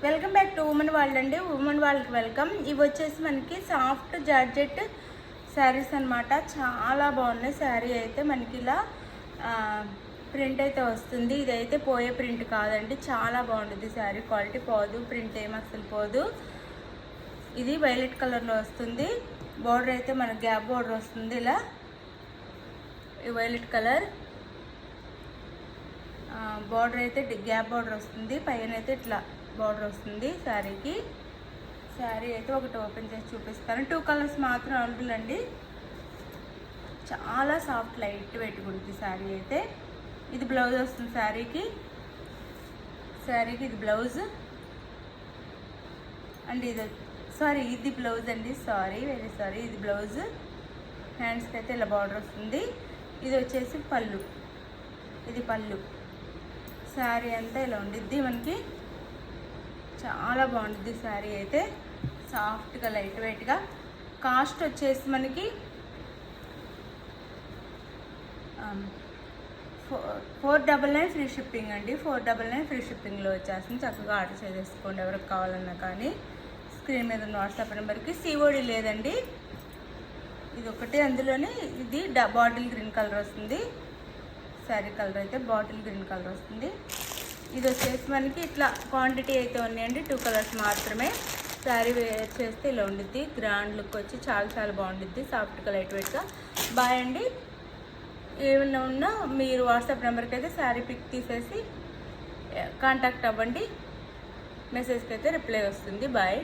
Welcome back to women world అండి. Women వరల్డ్కి welcome. ఇవి వచ్చేసి మనకి సాఫ్ట్ జార్జెట్ శారీస్ అనమాట. చాలా బాగున్నాయి. శారీ అయితే మనకి ఇలా ప్రింట్ అయితే వస్తుంది. ఇదైతే పోయే ప్రింట్ కాదండి, చాలా బాగుంటుంది. శారీ క్వాలిటీ పోదు, ప్రింట్ ఏం అసలు పోదు. ఇది వైలెట్ కలర్లో వస్తుంది. బార్డర్ అయితే మనకి గ్యాప్ బార్డర్ వస్తుంది. ఇలా ఈ వైలెట్ కలర్ బార్డర్ అయితే గ్యాప్ బార్డర్ వస్తుంది. పైన అయితే ఇట్లా బార్డర్ వస్తుంది శారీకి. శారీ అయితే ఒకటి ఓపెన్ చేసి చూపిస్తాను. 2 కలర్స్ మాత్రం అవైలబుల్ అండి. చాలా సాఫ్ట్ లైట్ వెయిట్ ఉంటుంది శారీ అయితే. ఇది బ్లౌజ్ వస్తుంది శారీకి. ఇది బ్లౌజ్ అండ్ ఇది బ్లౌజ్ అండి. Very sorry. ఇది బ్లౌజ్. హ్యాండ్స్కి అయితే ఇలా బార్డర్ వస్తుంది. ఇది వచ్చేసి పళ్ళు. ఇది పళ్ళు. శారీ అంతా ఇలా ఉండిద్ది మనకి. చాలా బాగుంటుంది శారీ అయితే, సాఫ్ట్గా లైట్ వెయిట్గా. కాస్ట్ వచ్చేసి మనకి 499 ఫ్రీ షిప్పింగ్ అండి. 499 ఫ్రీ షిప్పింగ్లో వచ్చేస్తుంది. చక్కగా ఆర్డర్ చేసేసుకోండి ఎవరికి కావాలన్నా కానీ. స్క్రీన్ మీద ఉన్న వాట్సాప్ నెంబర్కి. సిఓడి లేదండి. ఇది ఒకటి. అందులోనే ఇది బాటిల్ గ్రీన్ కలర్ వస్తుంది. శారీ కలర్ అయితే బాటిల్ గ్రీన్ కలర్ వస్తుంది. ఇది వచ్చేసి మనకి ఇట్లా క్వాంటిటీ అయితే ఉన్నాయండి. 2 కలర్స్ మాత్రమే. శారీ వేర్ చేస్తే ఇలా ఉండిద్ది. గ్రాండ్ లుక్ వచ్చి చాలా బాగుండిద్ది. సాఫ్ట్గా లైట్ వెయిట్గా. బాయ్ అండి. ఏమన్నా ఉన్నా మీరు వాట్సాప్ నెంబర్కి అయితే శారీ పిక్ తీసేసి కాంటాక్ట్ అవ్వండి. మెసేజ్కి అయితే రిప్లై వస్తుంది. బాయ్.